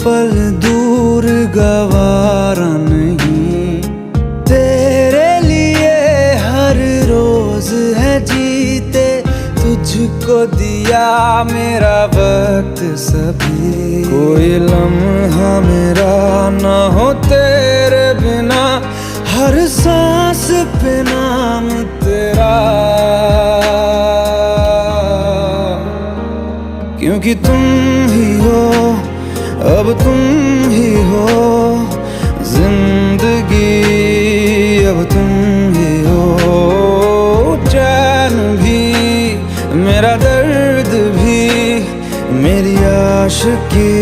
पल दूर गवारा नहीं, तेरे लिए हर रोज है जीते, तुझको दिया मेरा वक्त सभी। कोई लम्हा मेरा ना हो तेरे बिना, हर सांस पे नाम तेरा, क्योंकि तुम ही हो, अब तुम ही हो जिंदगी, अब तुम ही हो चैन भी, मेरा दर्द भी, मेरी आशिकी।